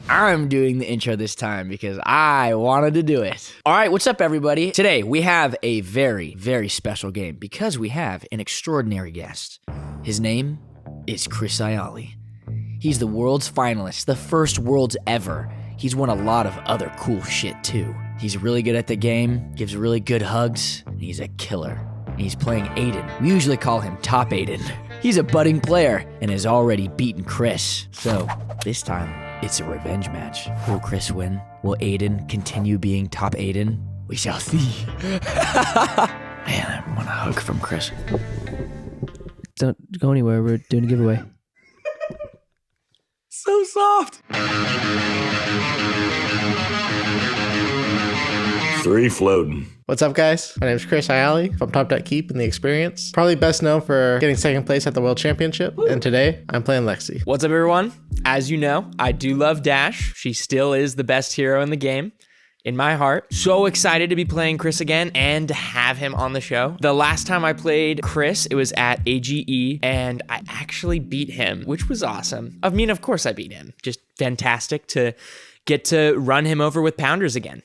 I'm doing the intro this time because I wanted to do it. All right, what's up, everybody? Today, we have a very, very special game because we have an extraordinary guest. His name is Chris Iaali. He's the world's finalist, the first world's ever. He's won a lot of other cool shit, too. He's really good at the game, gives really good hugs, and he's a killer. And he's playing Aidan. We usually call him Top Aidan. He's a budding player and has already beaten Chris. So, this time, it's a revenge match. Will Chris win? Will Aidan continue being Top Aidan? We shall see. Man, I want a hug from Chris. Don't go anywhere. We're doing a giveaway. So soft. 3 floating. What's up, guys? My name is Chris Iaali from Top Keep in the Experience. Probably best known for getting second place at the World Championship. And today, I'm playing Lexi. What's up, everyone? As you know, I do love Dash. She still is the best hero in the game. In my heart. So excited to be playing Chris again and to have him on the show. The last time I played Chris, it was at AGE, and I actually beat him, which was awesome. I mean, of course I beat him. Just fantastic to get to run him over with pounders again.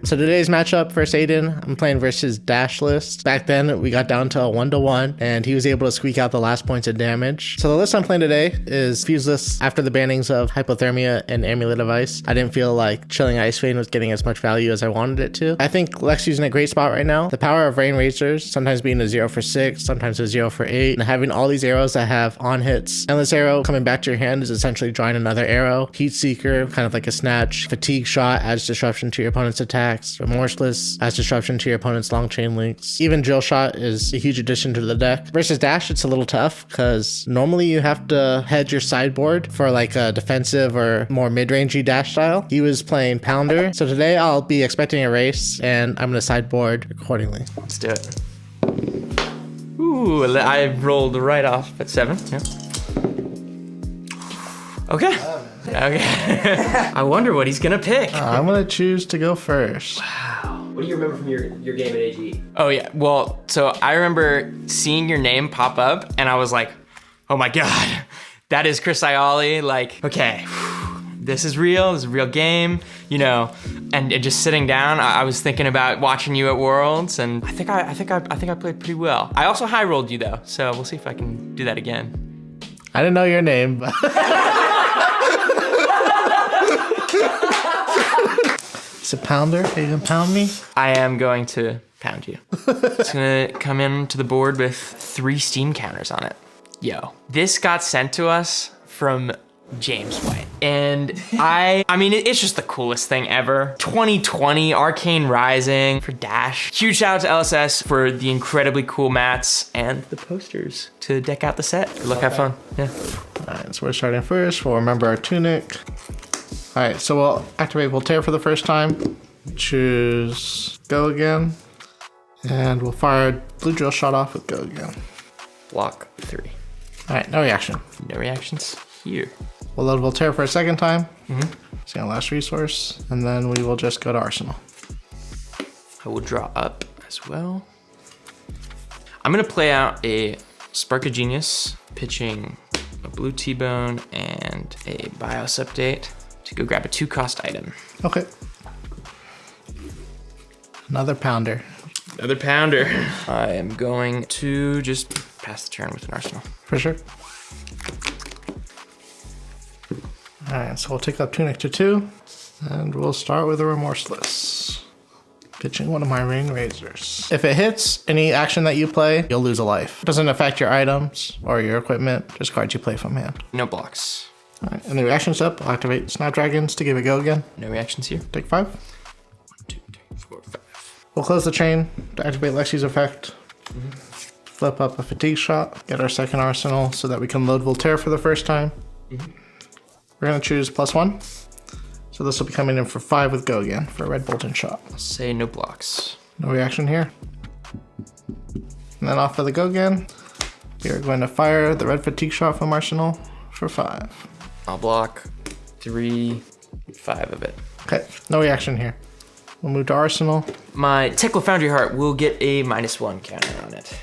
So today's matchup versus Aidan, I'm playing versus Dash list. Back then, we got down to a 1-1, and he was able to squeak out the last points of damage. So the list I'm playing today is Fuse list. After the bannings of Hypothermia and Amulet of Ice, I didn't feel like Chilling Ice Vein was getting as much value as I wanted it to. I think Lexi's in a great spot right now. The power of Rain Razors, sometimes being a 0 for 6, sometimes a 0 for 8, and having all these arrows that have on hits. Endless Arrow coming back to your hand is essentially drawing another arrow. Heat Seeker, kind of like a snatch. Fatigue Shot adds disruption to your opponent's attacks. Remorseless adds disruption to your opponent's long chain links. Even Drill Shot is a huge addition to the deck. Versus Dash, it's a little tough because normally you have to hedge your sideboard for like a defensive or more mid-rangey Dash style. He was playing Pounder. So today I'll be expecting a race and I'm going to sideboard accordingly. Let's do it. Ooh, I rolled right off at 7. Yeah. Okay. Okay. I wonder what he's gonna pick. I'm going to choose to go first. Wow. What do you remember from your game at AG? Oh yeah, well, so I remember seeing your name pop up and I was like, oh my God, that is Chris Iaali. Like, okay, this is real, this is a real game, you know, and just sitting down, I was thinking about watching you at Worlds, and I think I played pretty well. I also high rolled you though, so we'll see if I can do that again. I didn't know your name, but it's a pounder. Are you gonna pound me? I am going to pound you. It's gonna come into the board with 3 steam counters on it. Yo, this got sent to us from James White. And I mean, it's just the coolest thing ever. 2020 Arcane Rising for Dash. Huge shout out to LSS for the incredibly cool mats and the posters to deck out the set. Good luck, have fun. Yeah. All right, so we're starting first. We'll remember our tunic. All right, so we'll activate Voltaire for the first time. Choose Go Again. And we'll fire Blue Drill Shot off with Go Again. Block 3. All right, no reaction. No reactions here. We'll load Voltaire for a second time. It's gonna last resource. And then we will just go to Arsenal. I will draw up as well. I'm gonna play out a Spark of Genius, pitching a blue T-Bone and a BIOS update to go grab a 2-cost item. Okay. Another pounder. Another pounder. I am going to just pass the turn with an Arsenal. For sure. All right, so we'll take up Tunic to 2, and we'll start with a Remorseless. Pitching one of my Rain Razors. If it hits any action that you play, you'll lose a life. It doesn't affect your items or your equipment, just cards you play from hand. No blocks. All right, and the reaction step, I'll activate Snapdragons to give it Go Again. No reactions here. Take 5. 1, 2, 3, 4, 5. We'll close the chain to activate Lexi's effect. Flip up a Fatigue Shot, get our second Arsenal so that we can load Voltaire for the first time. We're gonna choose +1. So this will be coming in for 5 with Go Again for a Red Bolton Shot. I'll say no blocks. No reaction here. And then off for the Go Again. We are going to fire the Red Fatigue Shot from Arsenal for 5. I'll block 3, 5 of it. Okay, no reaction here. We'll move to Arsenal. My Tekla Foundry Heart will get a -1 counter on it.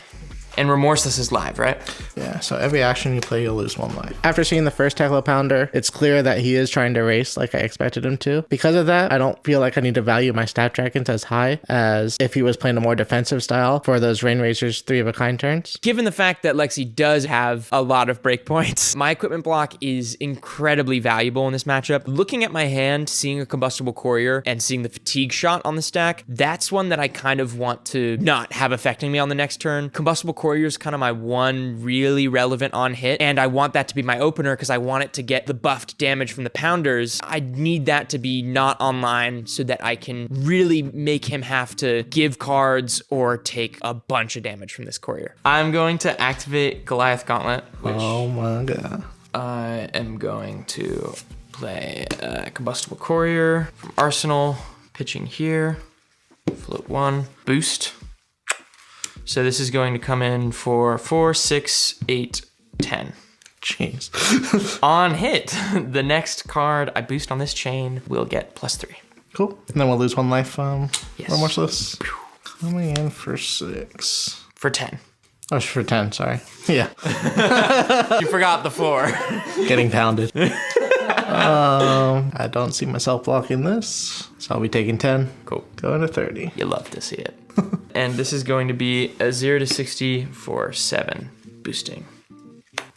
And Remorseless is live, right? Yeah, so every action you play, you'll lose 1 life. After seeing the first Tackle Pounder, it's clear that he is trying to race like I expected him to. Because of that, I don't feel like I need to value my Snapdragons as high as if he was playing a more defensive style for those Rain Razor's 3 of a kind turns. Given the fact that Lexi does have a lot of breakpoints, my equipment block is incredibly valuable in this matchup. Looking at my hand, seeing a Combustible Courier, and seeing the Fatigue Shot on the stack, that's one that I kind of want to not have affecting me on the next turn. Combustible Courier is kind of my one really relevant on hit, and I want that to be my opener because I want it to get the buffed damage from the pounders. I need that to be not online so that I can really make him have to give cards or take a bunch of damage from this courier. I'm going to activate Goliath Gauntlet, which Oh my god. I am going to play Combustible Courier from Arsenal, pitching here, float 1, boost. So this is going to come in for 4, 6, 8, 10. Jeez. On hit, the next card I boost on this chain will get +3. Cool. And then we'll lose 1 life. Yes. Remorseless. Coming in for 6. For 10. Oh, for 10, sorry. Yeah. You forgot the 4. Getting pounded. I don't see myself blocking this, so I'll be taking 10. Cool. Going to 30. You love to see it. And this is going to be a 0 to 60 for 7 boosting.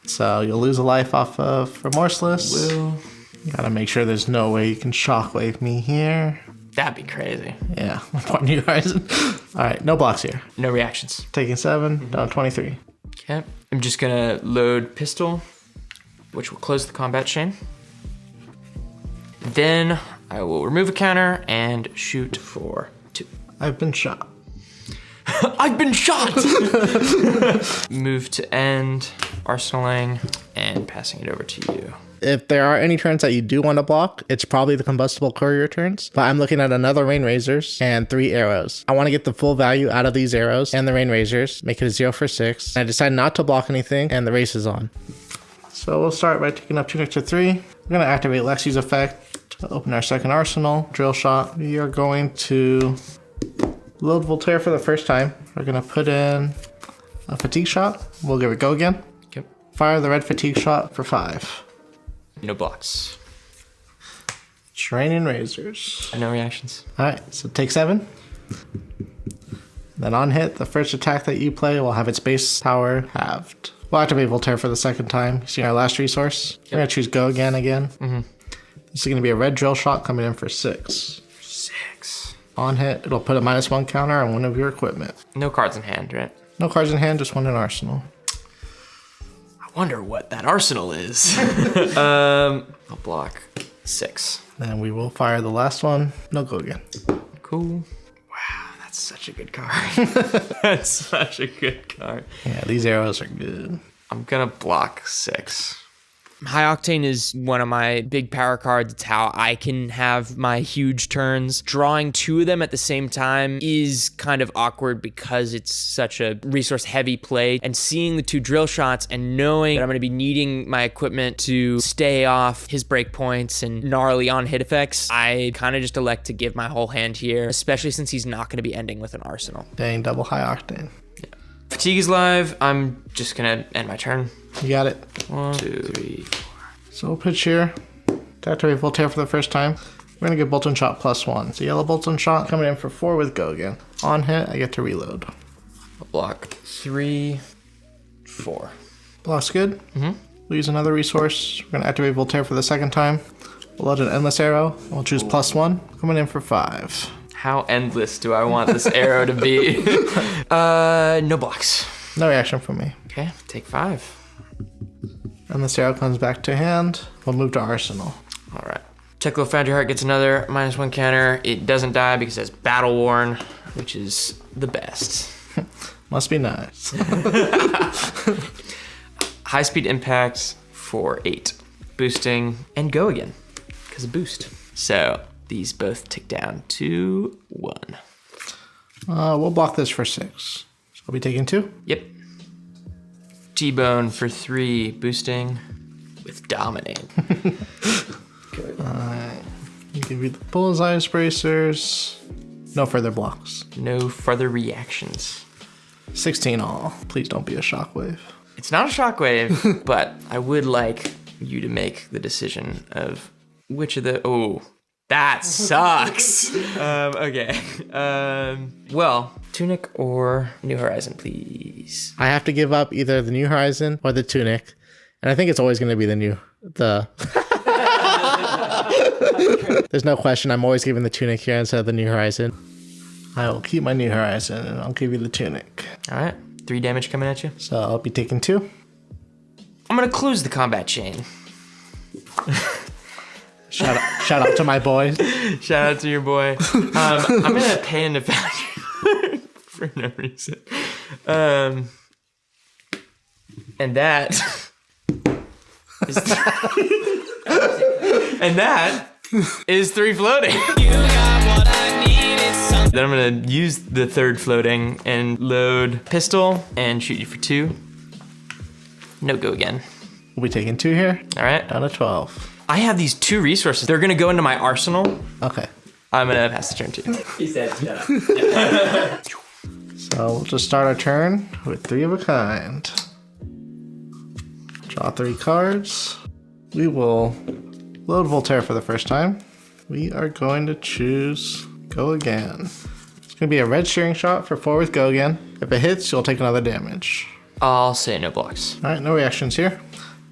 So you'll lose a life off of Remorseless. Will. Gotta make sure there's no way you can shockwave me here. That'd be crazy. Yeah, point New Horizon. All right, no blocks here. No reactions. Taking 7, down 23. Okay. I'm just gonna load pistol, which will close the combat chain. Then I will remove a counter and shoot for 2. I've been shot. I've been shot! Move to end, arsenaling, and passing it over to you. If there are any turns that you do want to block, it's probably the Combustible Courier turns. But I'm looking at another Rain Razors and 3 arrows. I want to get the full value out of these arrows and the Rain Razors, make it a 0 for 6. I decide not to block anything, and the race is on. So we'll start by taking up 2 next to 3. We're going to activate Lexi's effect to open our second arsenal. Drill shot. We are going to load Voltaire for the first time. We're going to put in a fatigue shot. We'll give it go again. Yep. Fire the red fatigue shot for 5. No blocks. Training Razors. No reactions. All right, so take 7. Then on hit, the first attack that you play will have its base power halved. We'll activate Voltaire for the second time. You see our last resource? We're going to choose go again. Mm-hmm. This is going to be a red drill shot coming in for 6. 6. On hit, it'll put a -1 counter on one of your equipment. No cards in hand, right? No cards in hand, just 1 in arsenal. I wonder what that arsenal is. I'll block 6. Then we will fire the last one. No go again. Cool. Wow, that's such a good card. That's such a good card. Yeah, these arrows are good. I'm gonna block 6. High Octane is one of my big power cards. It's how I can have my huge turns. Drawing 2 of them at the same time is kind of awkward because it's such a resource heavy play. And seeing the 2 drill shots and knowing that I'm going to be needing my equipment to stay off his breakpoints and gnarly on hit effects, I kind of just elect to give my whole hand here, especially since he's not going to be ending with an arsenal. Dang, double High Octane. Yeah. Fatigue is live. I'm just going to end my turn. You got it. 1, 2, 3, 4. So we'll pitch here. To activate Voltaire for the first time. We're going to get Bolt-on Shot +1. So yellow Bolt-on Shot coming in for 4 with go again. On hit, I get to reload. I'll block 3, 4. Block's good. We'll use another resource. We're going to activate Voltaire for the second time. We'll load an Endless Arrow. We'll choose +1. Coming in for 5. How endless do I want this arrow to be? No blocks. No reaction from me. Okay, take 5. And this arrow comes back to hand. We'll move to Arsenal. All right. Teklo Foundry Heart gets another -1 counter. It doesn't die because it's Battle Worn, which is the best. Must be nice. High Speed Impact for 8. Boosting and go again because of boost. So these both tick down to 1. We'll block this for 6. So I'll be taking 2. Yep. T-Bone for 3, boosting with Dominate. Give you the Bullseye's Bracers. No further blocks. No further reactions. 16 all. Please don't be a shockwave. It's not a shockwave, but I would like you to make the decision of which of the... Oh, that sucks. Okay. Well, Tunic or New Horizon, please. I have to give up either the New Horizon or the Tunic. And I think it's always going to be There's no question. I'm always giving the Tunic here instead of the New Horizon. I will keep my New Horizon and I'll give you the Tunic. All right. 3 damage coming at you. So I'll be taking 2. I'm going to close the combat chain. Shout out to my boys. Shout out to your boy. I'm going to pay into Foundry for no reason. And that is... and that is 3 floating. Then I'm going to use the 3rd floating and load pistol and shoot you for 2. No go again. We'll be taking 2 here. All right. Down to 12. I have these 2 resources. They're going to go into my arsenal. Okay. I'm going to pass the turn too. He said, shut up. So we'll just start our turn with 3 of a kind. Draw 3 cards. We will load Voltaire for the first time. We are going to choose Go Again. It's going to be a red shearing shot for 4 with Go Again. If it hits, you'll take another damage. I'll say no blocks. All right, no reactions here.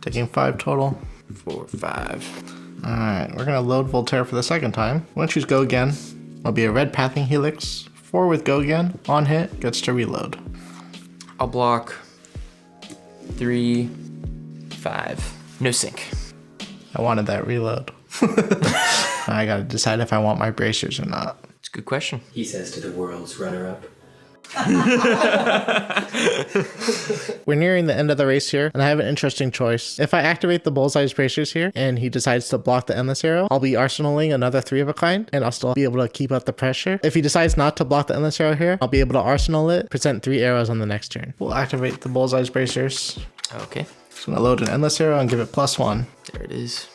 Taking 5 total. 4, 5. All right, we're going to load Voltaire for the second time. We'll choose Go Again. It'll be a red Pathing Helix. 4 with Go Again. On hit, gets to reload. I'll block 3, 5. No sync. I wanted that reload. I gotta decide if I want my bracers or not. It's a good question. He says to the world's runner-up. We're nearing the end of the race here, and I have an interesting choice. If I activate the Bullseye's bracers here, and he decides to block the Endless Arrow, I'll be arsenaling another 3 of a kind, and I'll still be able to keep up the pressure. If he decides not to block the Endless Arrow here, I'll be able to arsenal it, present 3 arrows on the next turn. We'll activate the Bullseye's bracers. Okay. Just gonna load an Endless Arrow and give it +1. There it is.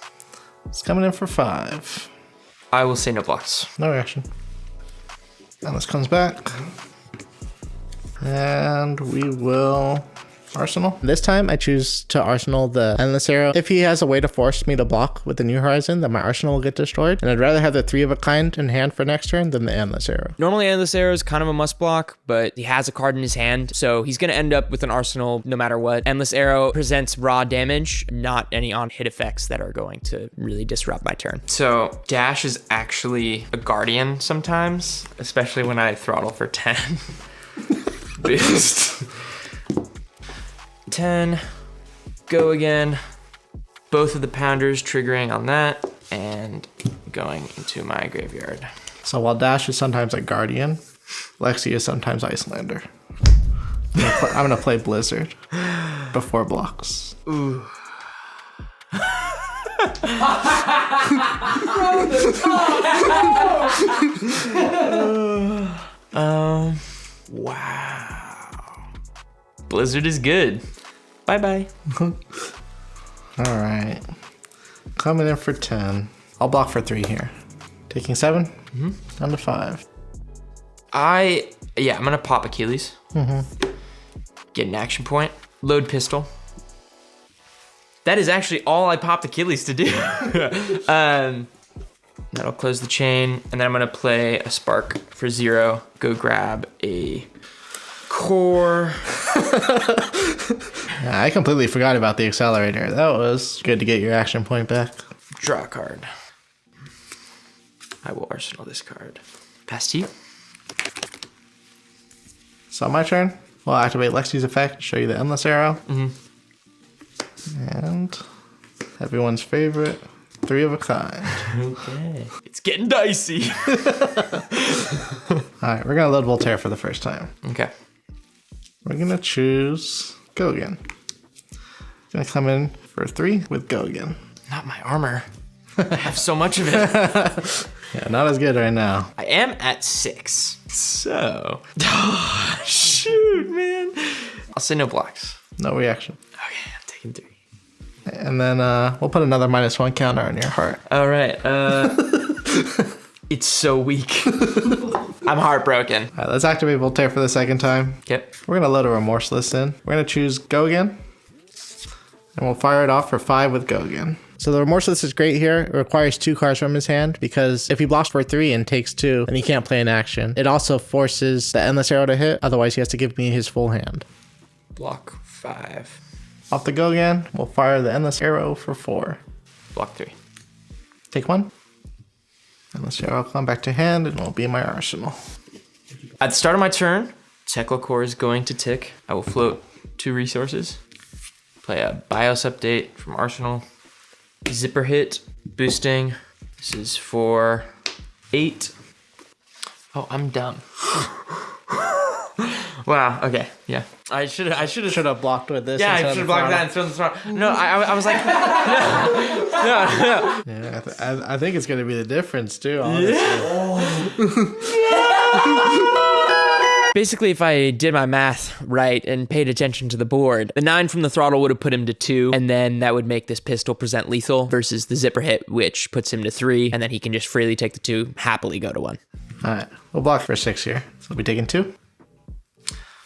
It's coming in for 5. I will say no blocks. No reaction. Endless comes back. And we will arsenal. This time I choose to arsenal the Endless Arrow. If he has a way to force me to block with the New Horizon, then my arsenal will get destroyed. And I'd rather have the 3 of a kind in hand for next turn than the Endless Arrow. Normally, Endless Arrow is kind of a must block, but he has a card in his hand, so he's going to end up with an arsenal no matter what. Endless Arrow presents raw damage, not any on-hit effects that are going to really disrupt my turn. So Dash is actually a guardian sometimes, especially when I throttle for 10. Boost. 10. Go again. Both of the pounders triggering on that and going into my graveyard. So while Dash is sometimes a Guardian, Lexi is sometimes Icelander. I'm gonna play Blizzard before blocks. Ooh. Wow. Blizzard is good. Bye-bye. All right. Coming in for 10. I'll block for 3 here. Taking 7. Down to 5. I'm gonna pop Achilles. Get an action point. Load pistol. That is actually all I popped Achilles to do. That'll close the chain, and then I'm gonna play a spark for 0. Go grab a core. I completely forgot about the accelerator. That was good to get your action point back. Draw a card. I will arsenal this card. Pass to you. So my turn. We'll activate Lexi's effect, show you the Endless Arrow. And everyone's favorite, 3 of a kind. Okay. It's getting dicey. All right, we're gonna load Voltaire for the first time. Okay. We're gonna choose Go Again. Gonna come in for 3 with Go Again. Not my armor. I have so much of it. Yeah, not as good right now. I am at 6. So. Oh, shoot, man. I'll say no blocks. No reaction. Okay, I'm taking 3. And then we'll put another -1 counter on your heart. All right. It's so weak. I'm heartbroken. All right, let's activate Voltaire for the second time. Yep. We're gonna load a Remorseless in. We're gonna choose Go Again. And we'll fire it off for 5 with Go Again. So the Remorseless is great here. It requires 2 cards from his hand because if he blocks for 3 and takes 2, then he can't play an action. It also forces the Endless Arrow to hit. Otherwise, he has to give me his full hand. Block 5. Off the Go Again, we'll fire the Endless Arrow for 4. Block 3. Take 1. Endless Arrow will come back to hand and will be in my arsenal. At the start of my turn, Tekla Core is going to tick. I will float 2 resources. Play a BIOS update from Arsenal. Zipper hit, boosting. This is for 8. Oh, I'm dumb. Wow. Okay. Yeah. I should have. Should have blocked with this. Yeah, I instead should of have blocked the that and thrown the throttle. No, I was like, no. Yeah, I think it's gonna be the difference too. Honestly. Basically, if I did my math right and paid attention to the board, the 9 from the throttle would have put him to 2, and then that would make this pistol present lethal versus the zipper hit, which puts him to 3, and then he can just freely take the 2, happily go to 1. All right, we'll block for 6 here. So we'll be taking 2.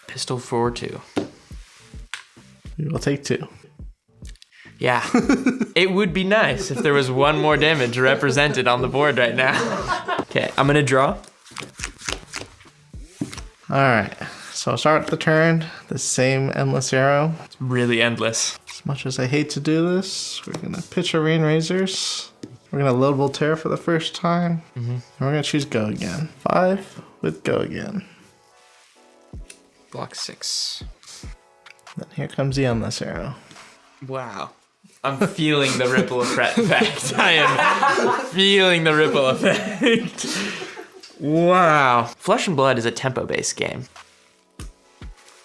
Pistol for 2. We will take 2. Yeah. It would be nice if there was 1 more damage represented on the board right now. Okay, I'm gonna draw. All right, so I'll start the turn. The same Endless Arrow. It's really endless. As much as I hate to do this, we're gonna pitch a Rain Razors. We're gonna load Voltaire for the first time. And we're gonna choose Go Again. 5 with Go Again. Block 6. Then here comes the Endless Arrow. Wow. I'm feeling the ripple effect. I am feeling the ripple effect. Wow. Flesh and Blood is a tempo-based game.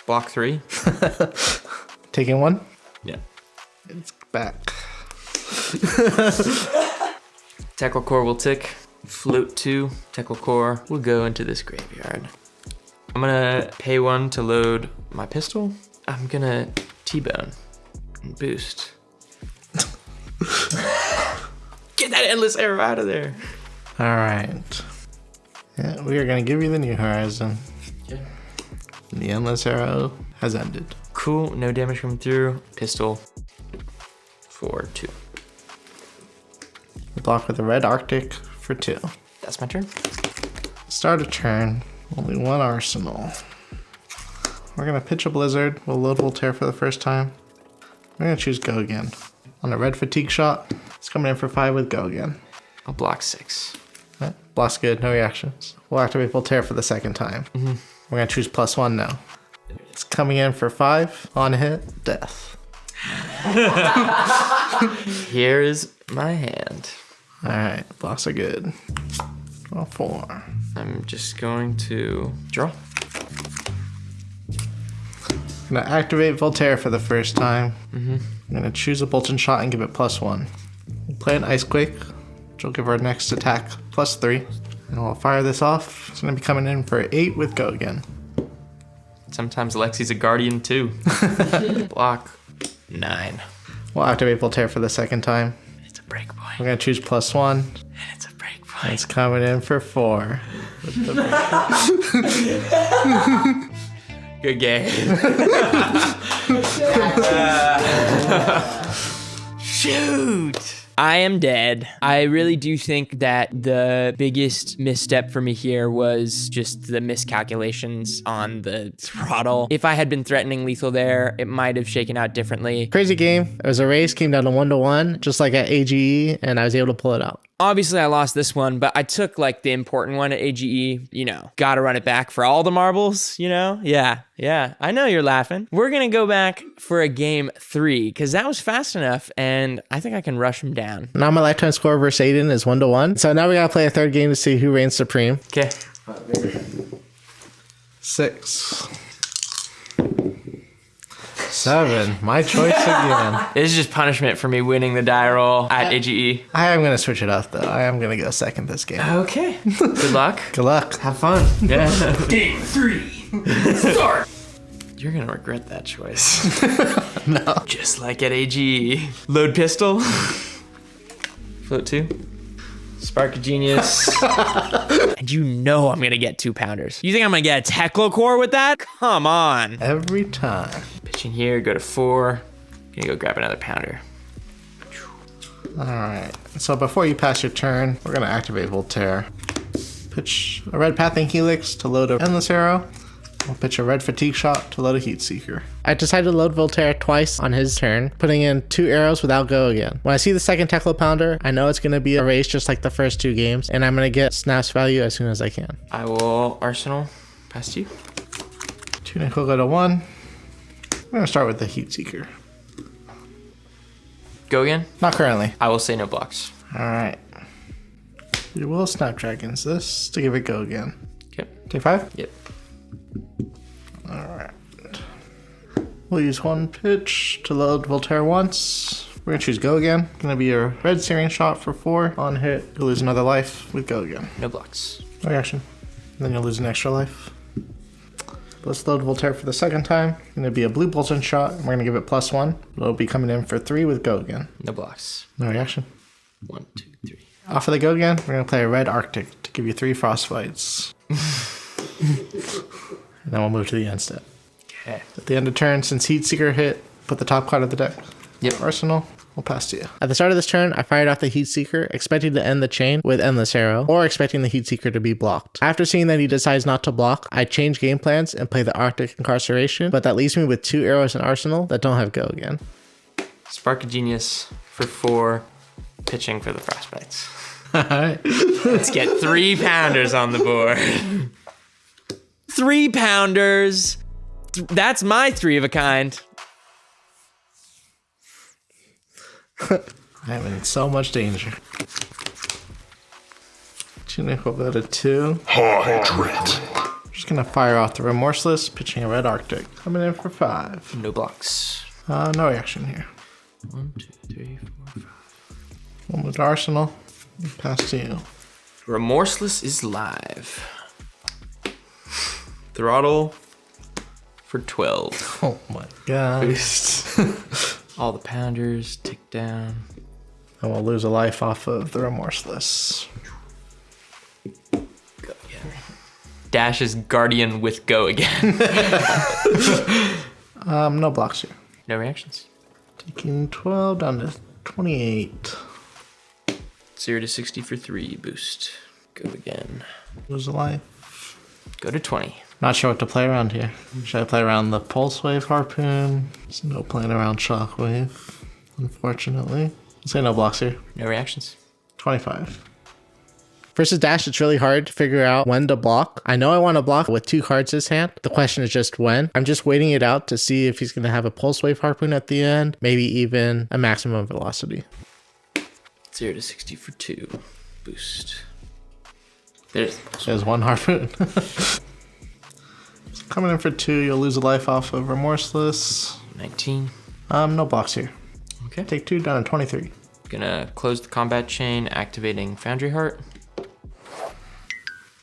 Block 3. Taking 1. Yeah. It's back. Tekla Core will tick. Float 2. Tekla Core will go into this graveyard. I'm gonna pay 1 to load my pistol. I'm gonna T-bone and boost. Get that Endless Arrow out of there. All right. Yeah, we are gonna give you the New Horizon. Yeah. The Endless Arrow has ended. Cool, no damage coming through. Pistol for 2. We block with a Red Arctic for 2. That's my turn. Start a turn. Only 1 arsenal. We're gonna pitch a Blizzard. We'll load Voltaire for the first time. We're gonna choose Go Again. On a red fatigue shot, it's coming in for 5 with Go Again. I'll block 6. Right. Block's good, no reactions. We'll activate Voltaire for the second time. We're gonna choose +1 now. It's coming in for 5. On hit, death. Here is my hand. All right, blocks are good. Draw 4. I'm just going to draw. I'm gonna activate Voltaire for the first time. I'm gonna choose a Bolt and Shot and give it +1. We'll play an Ice Quake, which will give our next attack +3. And we'll fire this off. It's gonna be coming in for 8 with Go Again. Sometimes Lexi's a guardian too. Block 9. We'll activate Voltaire for the second time. It's a break point. We're gonna choose +1. And it's a break And point. it's coming in for 4. Good game. Shoot. I am dead. I really do think that the biggest misstep for me here was just the miscalculations on the throttle. If I had been threatening lethal there, it might have shaken out differently. Crazy game. It was a race, came down to 1-1, just like at AGE, and I was able to pull it out. Obviously, I lost this one, but I took like the important one at AGE, gotta run it back for all the marbles, Yeah, I know you're laughing. We're gonna go back for a game 3, because that was fast enough, and I think I can rush him down. Now my lifetime score versus Aidan is 1-1. So now we gotta play a third game to see who reigns supreme. Okay. 6. 7. My choice again. This is just punishment for me winning the die roll at AGE. I am gonna switch it up though. I am gonna go second this game. Okay. Good luck. Good luck. Have fun. Yeah. Game 3. Start. You're gonna regret that choice. No. Just like at AGE. Load pistol. Float 2. Spark of Genius. And you know I'm gonna get 2-pounders. You think I'm gonna get a Teclocore with that? Come on. Every time. Pitching here, go to 4. Gonna go grab another pounder. All right. So before you pass your turn, we're gonna activate Voltaire. Pitch a red Pathing Helix to load an Endless Arrow. We'll pitch a red Fatigue Shot to load a Heat Seeker. I decided to load Voltaire twice on his turn, putting in 2 arrows without go again. When I see the second Teclo Pounder, I know it's going to be a race just like the first 2 games, and I'm going to get Snap's value as soon as I can. I will Arsenal. Pass to you. Tunic will go to 1. I'm going to start with the Heat Seeker. Go again? Not currently. I will say no blocks. All right. We will Snapdragons this to give it go again. Okay. Take 5? Yep. Alright. We'll use 1 pitch to load Voltaire once. We're gonna choose go again. Gonna be a red Searing Shot for 4. On hit, you'll lose another life with go again. No blocks. No reaction. Then you'll lose an extra life. Let's load Voltaire for the second time. Gonna be a blue Bolton Shot. We're gonna give it +1. It'll be coming in for 3 with go again. No blocks. No reaction. 1, 2, 3. Off of the go again, we're gonna play a red Arctic to give you 3 Frostbites. And then we'll move to the end step. Okay. At the end of turn, since Heat Seeker hit, put the top card of the deck. Yep. Arsenal, we'll pass to you. At the start of this turn, I fired off the Heat Seeker, expecting to end the chain with Endless Arrow, or expecting the Heat Seeker to be blocked. After seeing that he decides not to block, I change game plans and play the Arctic Incarceration, but that leaves me with 2 arrows in Arsenal that don't have go again. Spark of Genius for 4. Pitching for the Frostbites. Alright. Let's get 3 pounders on the board. 3-pounders. That's my 3 of a kind. I'm in so much danger. Tunic will go to 2. Hydrate. Just gonna fire off the Remorseless, pitching a red Arctic. Coming in for 5. No blocks. No reaction here. 1, 2, 3, 4, 5. We'll move to Arsenal. Pass to you. Remorseless is live. Throttle for 12. Oh my god. Boost. All the pounders tick down. And we'll lose a life off of the Remorseless. Go again. Dash is Guardian with go again. No blocks here. No reactions. Taking 12 down to 28. 0 to 60 for 3. Boost. Go again. Lose a life. Go to 20. Not sure what to play around here. Should I play around the Pulse Wave Harpoon? There's no playing around Shockwave, unfortunately. I'll say no blocks here. No reactions. 25. Versus Dash, it's really hard to figure out when to block. I know I want to block with 2 cards in his hand. The question is just when. I'm just waiting it out to see if he's going to have a Pulse Wave Harpoon at the end, maybe even a maximum velocity. 0 to 60 for 2. Boost. There's 1 Harpoon. Coming in for 2, you'll lose a life off of Remorseless. 19. No blocks here. Okay. Take 2 down to 23. Gonna close the combat chain, activating Foundry Heart.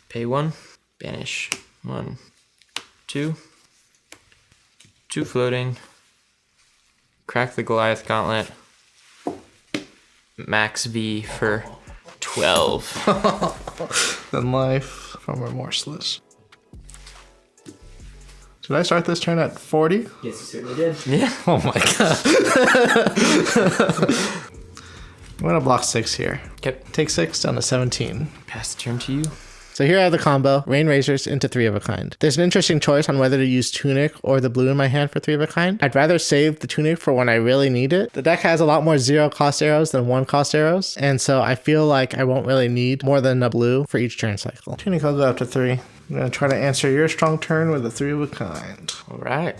Pay 1. Banish 1, 2. 2 floating. Crack the Goliath Gauntlet. Max V for 12. Then life from Remorseless. Should I start this turn at 40? Yes, you certainly did. Yeah. Oh my god. I'm gonna block 6 here. Okay. Take 6 down to 17. Pass the turn to you. So here I have the combo, Rain Razors into 3 of a kind. There's an interesting choice on whether to use Tunic or the blue in my hand for 3 of a kind. I'd rather save the Tunic for when I really need it. The deck has a lot more 0 cost arrows than 1 cost arrows, and so I feel like I won't really need more than a blue for each turn cycle. Tunic will go up to 3. I'm gonna try to answer your strong turn with a 3 of a kind. All right.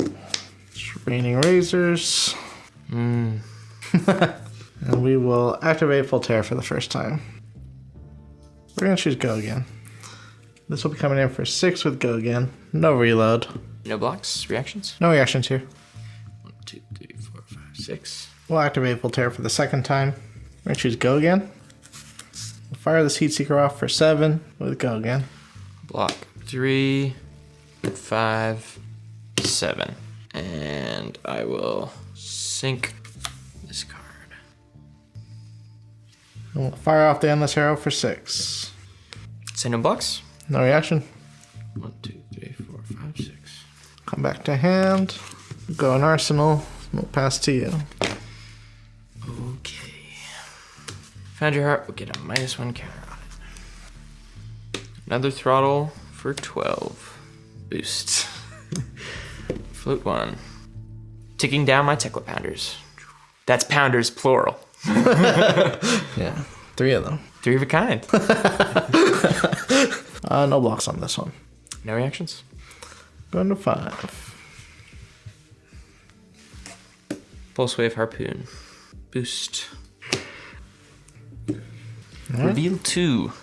Raining Razors. And we will activate Voltaire for the first time. We're gonna choose go again. This will be coming in for 6 with go again. No reload. No blocks. Reactions. No reactions here. 1, 2, 3, 4, 5, 6. We'll activate Voltaire for the second time. We're gonna choose go again. We'll fire this Heat Seeker off for 7 with go again. Block 3, 5, 7. And I will sink this card. And we'll fire off the endless arrow for 6. Send him blocks. No reaction. 1, 2, 3, 4, 5, 6. Come back to hand. Go in arsenal. We'll pass to you. Okay. Found your heart. We'll get a -1 counter on it. Another throttle for 12. Boost. Float 1. Ticking down my Tekla pounders. That's pounders plural. Yeah, 3 of them. 3 of a kind. No blocks on this one. No reactions. Going to 5. Pulse wave harpoon. Boost. Reveal 2.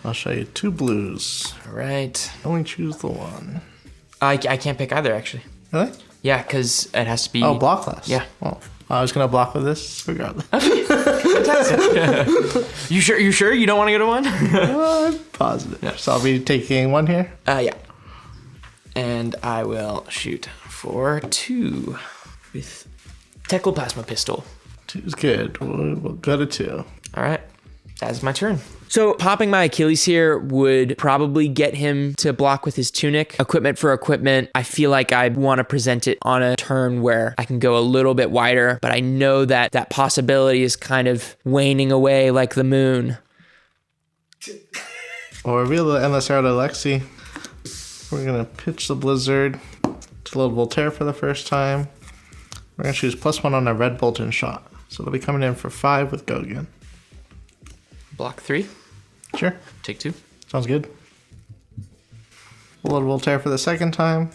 I'll show you 2 blues. All right. Only choose the one. I can't pick either, actually. Really? Yeah, because it has to be... Oh, block less. Yeah. Well, I was gonna block with this regardless. You sure you don't want to go to 1? I'm positive. Yeah. So I'll be taking 1 here. Yeah. And I will shoot for 2 with Tekla plasma pistol. 2's good. We'll go to 2. All right. That's my turn. So popping my Achilles here would probably get him to block with his tunic. Equipment for equipment. I feel like I want to present it on a turn where I can go a little bit wider, but I know that that possibility is kind of waning away like the moon. We'll reveal the endless arrow to Lexi. We're gonna pitch the blizzard to load Voltaire for the first time. We're gonna choose +1 on a red bolt and shot. So they'll be coming in for 5 with go again. Block 3. Sure. Take 2. Sounds good. We'll load Voltaire for the second time.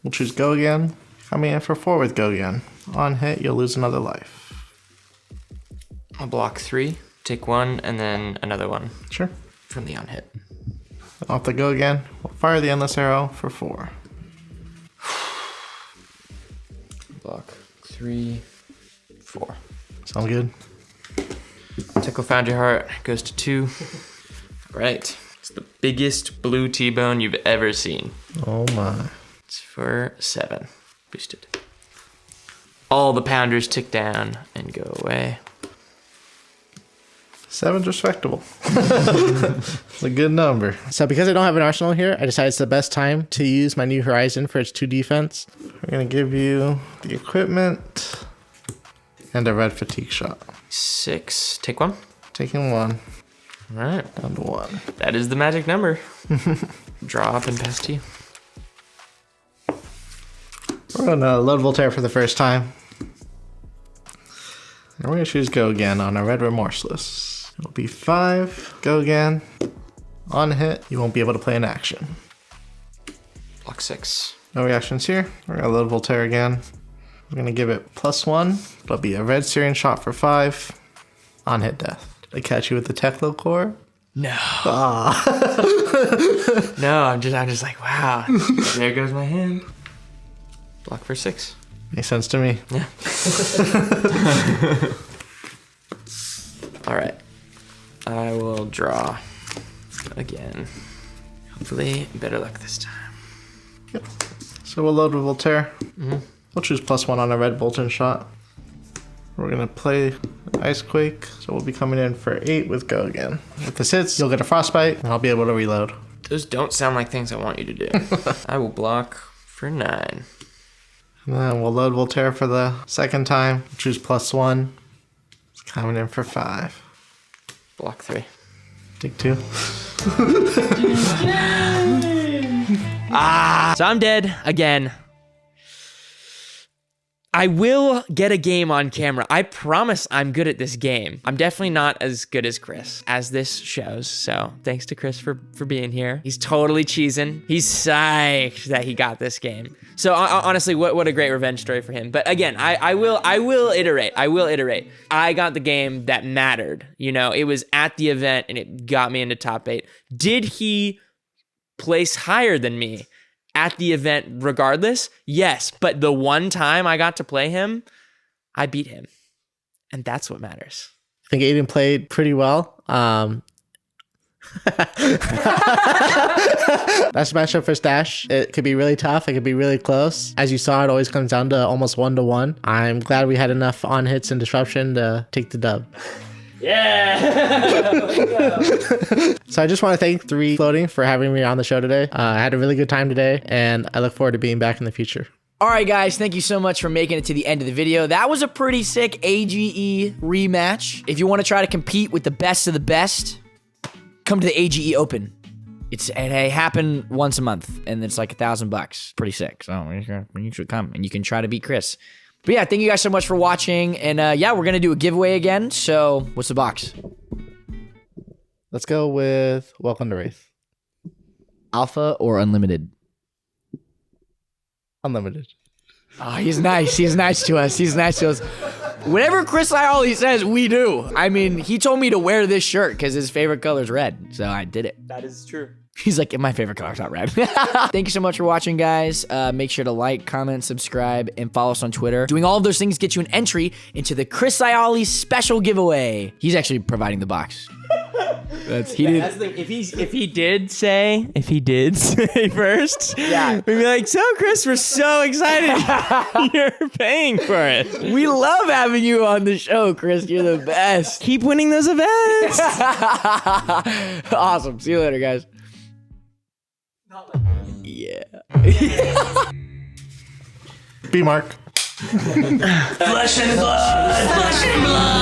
We'll choose go again. Coming in for 4 with go again. On hit, you'll lose another life. I'll block 3. Take 1 and then another 1 Sure. from the on hit. Off the go again. We'll fire the endless arrow for 4. Block 3, 4. Sounds good. Tekla found your heart. Goes to 2. All right. It's the biggest blue T-bone you've ever seen. Oh my. It's for 7. Boosted. All the pounders tick down and go away. 7's respectable. It's a good number. So because I don't have an arsenal here, I decided it's the best time to use my new Horizon for its 2 defense. We're going to give you the equipment and a red fatigue shot. 6. Take 1. Taking 1. All right. Down to 1. That is the magic number. Draw up and pass to you. We're going to load Voltaire for the first time. And we're going to choose go again on a red remorseless. It'll be 5. Go again. On hit, you won't be able to play an action. Block 6. No reactions here. We're going to load Voltaire again. We're going to give it +1. It'll be a red Syrian shot for 5. On hit death. Did I catch you with the Tekla core? No. No, I'm just like, wow. There goes my hand. Block for 6. Makes sense to me. Yeah. All right. I will draw again. Hopefully, better luck this time. Yep. So we'll load with Voltaire. We'll choose +1 on a red Bolton shot. We're going to play Ice Quake, so we'll be coming in for 8 with go again. If this hits, you'll get a frostbite, and I'll be able to reload. Those don't sound like things I want you to do. I will block for 9. And then we'll load Voltaire for the second time. Choose +1. It's coming in for 5. Block 3. Take 2. So I'm dead again. I will get a game on camera. I promise I'm good at this game. I'm definitely not as good as Chris, as this shows. So thanks to Chris for being here. He's totally cheesing. He's psyched that he got this game. So honestly, what a great revenge story for him. But again, I will iterate. I got the game that mattered. You know, it was at the event and it got me into top 8. Did he place higher than me at the event regardless? Yes, but the one time I got to play him, I beat him. And that's what matters. I think Aidan played pretty well. That's a matchup for Stash. It could be really tough. It could be really close. As you saw, it always comes down to almost 1-1. I'm glad we had enough on hits and disruption to take the dub. So I just want to thank 3 Floating for having me on the show today. I had a really good time today, and I look forward to being back in the future. All right, guys, thank you so much for making it to the end of the video. That was a pretty sick AGE rematch. If you want to try to compete with the best of the best, come to the AGE Open. It happen once a month, and it's like $1,000. Pretty sick. So you should come, and you can try to beat Chris. But yeah, thank you guys so much for watching. And yeah, we're going to do a giveaway again. So what's the box? Let's go with Welcome to Wraith. Alpha or Unlimited? Unlimited. Oh, he's nice. He's nice to us. He's nice to us. Whatever Chris Iaali says, we do. I mean, he told me to wear this shirt because his favorite color is red. So I did it. That is true. He's like, my favorite color's not red. Thank you so much for watching, guys. Make sure to like, comment, subscribe, and follow us on Twitter. Doing all of those things get you an entry into the Chris Iaali special giveaway. He's actually providing the box. That's the thing. If he did say first, yeah, we'd be like, so Chris, we're so excited you're paying for it. We love having you on the show, Chris. You're the best. Keep winning those events. Awesome. See you later, guys. Yeah. B Mark. Flesh and blood! Flesh and blood!